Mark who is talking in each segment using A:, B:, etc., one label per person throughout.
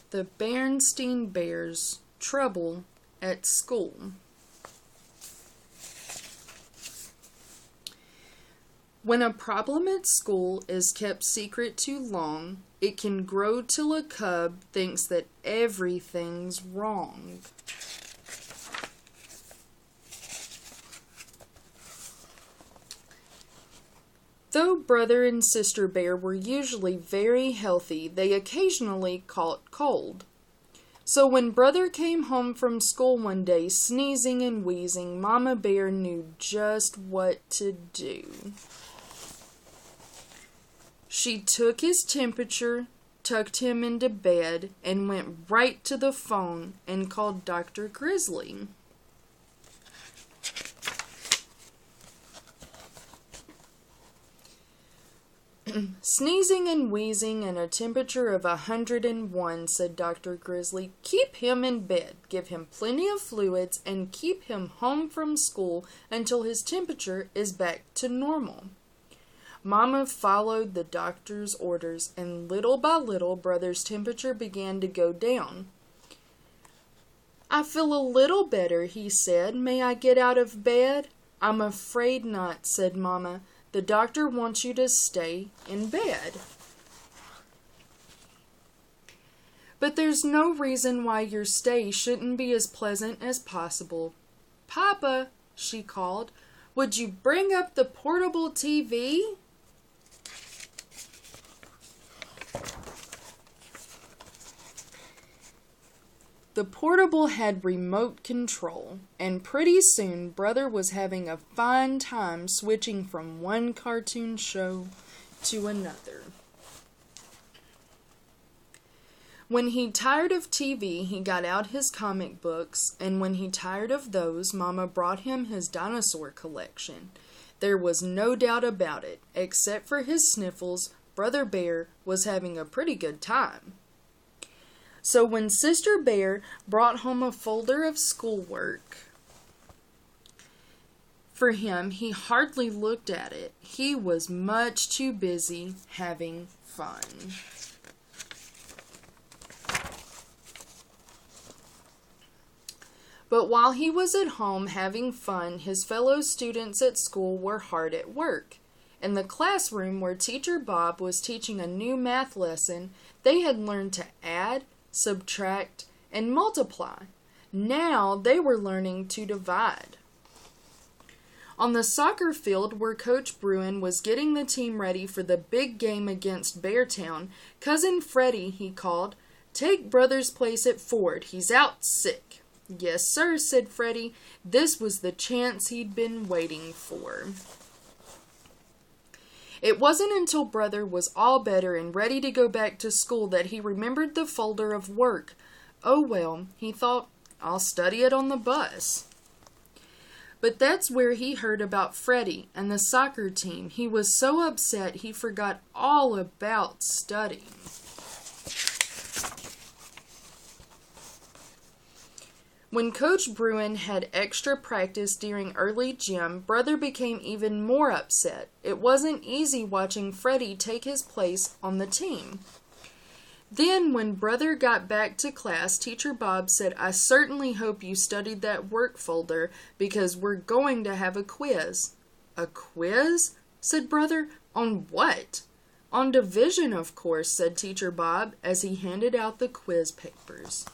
A: The Bernstein Bears' Trouble at School. When a problem at school is kept secret too long, it can grow till a cub thinks that everything's wrong. Though brother and sister bear were usually very healthy, they occasionally caught cold. So when brother came home from school one day, sneezing and wheezing, Mama Bear knew just what to do. She took his temperature, tucked him into bed, and went right to the phone and called Dr. Grizzly. Sneezing and wheezing and a temperature of 101, said Dr. Grizzly. Keep him in bed, give him plenty of fluids, and keep him home from school until his temperature is back to normal. Mama followed the doctor's orders, and little by little, brother's temperature began to go down. I feel a little better, he said. May I get out of bed? I'm afraid not, said Mama. The doctor wants you to stay in bed. But there's no reason why your stay shouldn't be as pleasant as possible. Papa, she called, would you bring up the portable TV? The portable had remote control, and pretty soon Brother was having a fine time switching from one cartoon show to another. When he tired of TV, he got out his comic books, and when he tired of those, Mama brought him his dinosaur collection. There was no doubt about it, except for his sniffles, Brother Bear was having a pretty good time. So when Sister Bear brought home a folder of schoolwork for him, he hardly looked at it. He was much too busy having fun. But while he was at home having fun, his fellow students at school were hard at work. In the classroom where Teacher Bob was teaching a new math lesson, they had learned to add, subtract, and multiply. Now they were learning to divide. On the soccer field where Coach Bruin was getting the team ready for the big game against Beartown, Cousin Freddie, he called, "Take Brother's place at Ford. He's out sick." "Yes, sir," said Freddie. This was the chance he'd been waiting for. It wasn't until Brother was all better and ready to go back to school that he remembered the folder of work. Oh well, he thought, I'll study it on the bus. But that's where he heard about Freddie and the soccer team. He was so upset he forgot all about studying. When Coach Bruin had extra practice during early gym, Brother became even more upset. It wasn't easy watching Freddie take his place on the team. Then, when Brother got back to class, Teacher Bob said, "I certainly hope you studied that work folder because we're going to have a quiz." "A quiz?" said Brother. "On what?" "On division, of course," said Teacher Bob as he handed out the quiz papers.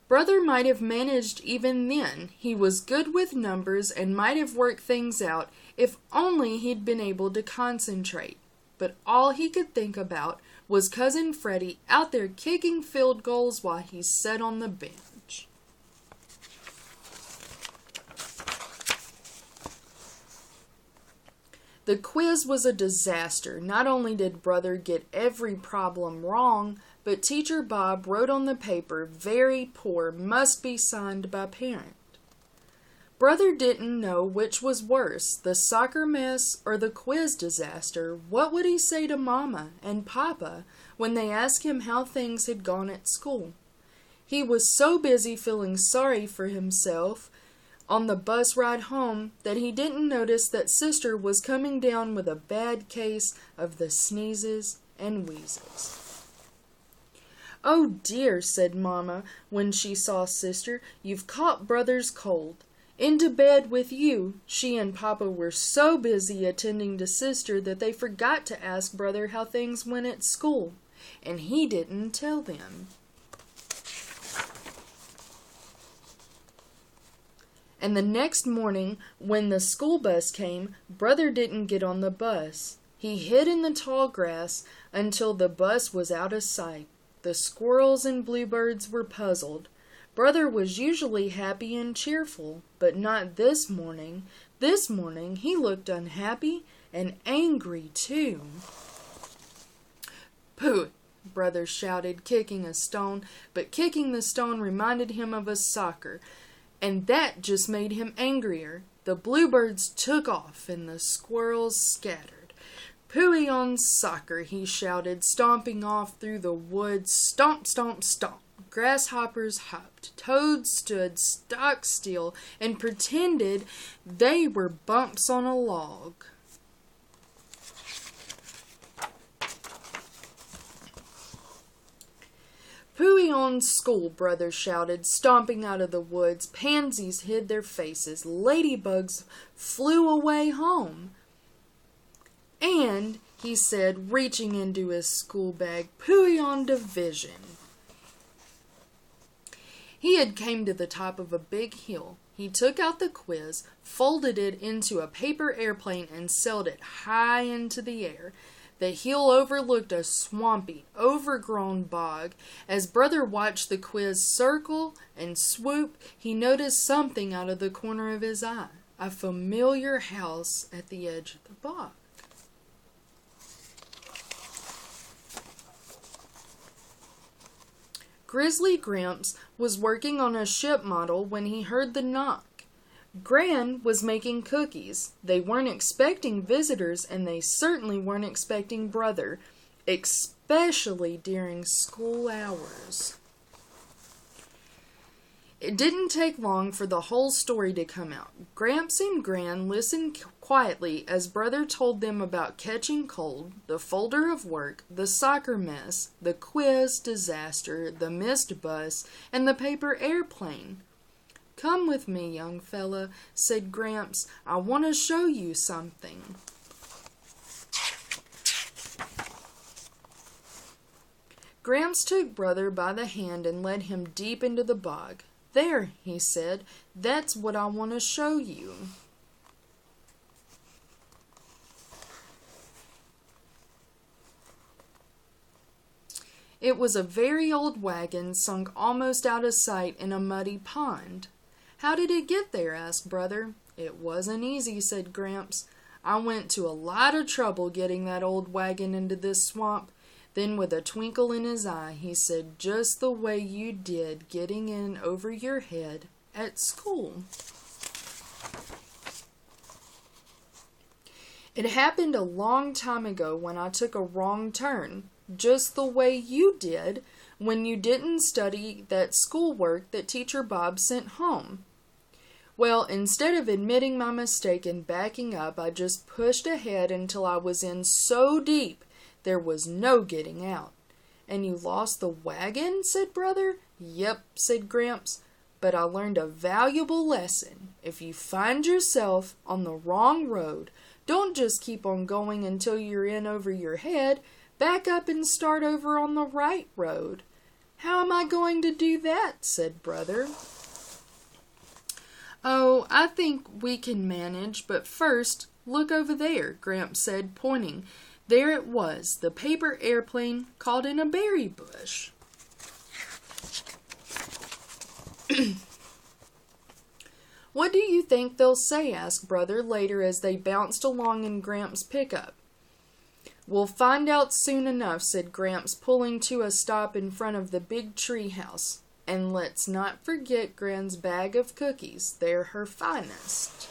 A: Brother might have managed even then. He was good with numbers and might have worked things out if only he'd been able to concentrate. But all he could think about was Cousin Freddie out there kicking field goals while he sat on the bench. The quiz was a disaster. Not only did Brother get every problem wrong, but Teacher Bob wrote on the paper, "Very poor, must be signed by parent." Brother didn't know which was worse, the soccer mess or the quiz disaster. What would he say to Mama and Papa when they asked him how things had gone at school? He was so busy feeling sorry for himself on the bus ride home that he didn't notice that Sister was coming down with a bad case of the sneezes and wheezes. "Oh dear," said Mamma when she saw Sister, "you've caught Brother's cold." Into bed with you. She and Papa were so busy attending to Sister that they forgot to ask Brother how things went at school, and he didn't tell them. And the next morning, when the school bus came, Brother didn't get on the bus. He hid in the tall grass until the bus was out of sight. The squirrels and bluebirds were puzzled. Brother was usually happy and cheerful, but not this morning. This morning he looked unhappy and angry too. "Pooh!" Brother shouted, kicking a stone, but kicking the stone reminded him of a soccer, and that just made him angrier. The bluebirds took off and the squirrels scattered. "Pooey on soccer," he shouted, stomping off through the woods. Stomp, stomp, stomp. Grasshoppers hopped. Toads stood stock still and pretended they were bumps on a log. "Pooey on school," Brother shouted, stomping out of the woods. Pansies hid their faces. Ladybugs flew away home. "And," he said, reaching into his school bag, "pooey on division." He had came to the top of a big hill. He took out the quiz, folded it into a paper airplane, and sailed it high into the air. The hill overlooked a swampy, overgrown bog. As Brother watched the quiz circle and swoop, he noticed something out of the corner of his eye. A familiar house at the edge of the bog. Grizzly Gramps was working on a ship model when he heard the knock. Gran was making cookies. They weren't expecting visitors, and they certainly weren't expecting Brother, especially during school hours. It didn't take long for the whole story to come out. Gramps and Gran listened quietly as Brother told them about catching cold, the folder of work, the soccer mess, the quiz disaster, the missed bus, and the paper airplane. "Come with me, young fella," said Gramps. "I want to show you something." Gramps took Brother by the hand and led him deep into the bog. "There," he said, "that's what I want to show you." It was a very old wagon sunk almost out of sight in a muddy pond. "How did it get there?" asked Brother. "It wasn't easy," said Gramps. "I went to a lot of trouble getting that old wagon into this swamp." Then with a twinkle in his eye, he said, "Just the way you did getting in over your head at school." "It happened a long time ago when I took a wrong turn, just the way you did when you didn't study that schoolwork that Teacher Bob sent home. Well, instead of admitting my mistake and backing up, I just pushed ahead until I was in so deep there was no getting out." "And you lost the wagon?" said Brother. "Yep," said Gramps, "but I learned a valuable lesson. If you find yourself on the wrong road, don't just keep on going until you're in over your head. Back up and start over on the right road." "How am I going to do that?" said Brother. "Oh, I think we can manage, but first, look over there," Gramps said, pointing. There it was, the paper airplane caught in a berry bush. "What do you think they'll say?" asked Brother later as they bounced along in Gramps' pickup. "We'll find out soon enough," said Gramps, pulling to a stop in front of the big tree house. "And let's not forget Gran's bag of cookies. They're her finest."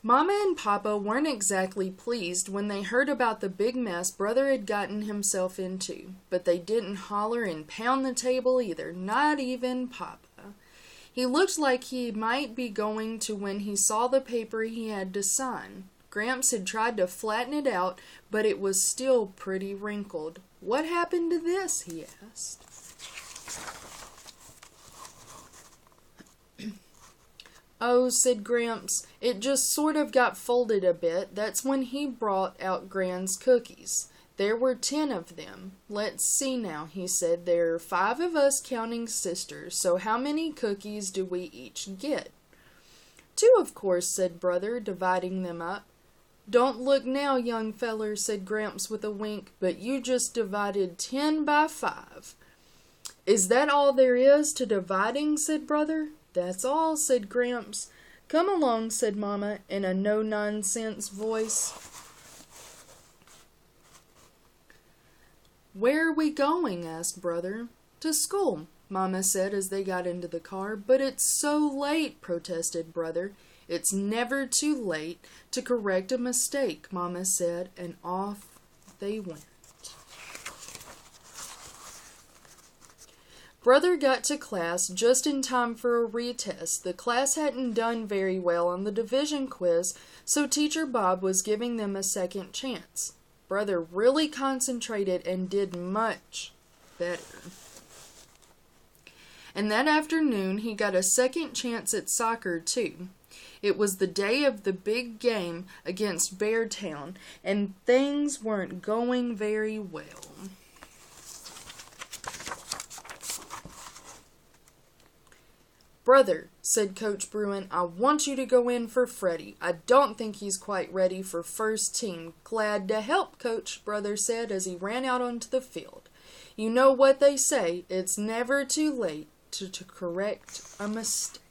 A: Mama and Papa weren't exactly pleased when they heard about the big mess Brother had gotten himself into, but they didn't holler and pound the table either, not even Papa. He looked like he might be going to when he saw the paper he had to sign. Gramps had tried to flatten it out, but it was still pretty wrinkled. "What happened to this?" he asked. "Oh," said Gramps, "it just sort of got folded a bit. That's when he brought out Gran's cookies. There were 10 of them. Let's see now," he said. "There are 5 of us counting sisters, so how many cookies do we each get?" "2, of course," said Brother, dividing them up. "Don't look now, young feller," said Gramps with a wink, "but you just divided 10 by 5. "Is that all there is to dividing?" said Brother. "That's all," said Gramps. "Come along," said Mama in a no-nonsense voice. "Where are we going?" asked Brother. "To school," Mama said as they got into the car. "But it's so late," protested Brother. "It's never too late to correct a mistake," Mama said, and off they went. Brother got to class just in time for a retest. The class hadn't done very well on the division quiz, so Teacher Bob was giving them a second chance. Brother really concentrated and did much better. And that afternoon he got a second chance at soccer too. It was the day of the big game against Beartown, and things weren't going very well. "Brother," said Coach Bruin, "I want you to go in for Freddie. I don't think he's quite ready for first team." "Glad to help, Coach," Brother said as he ran out onto the field. "You know what they say, it's never too late to correct a mistake."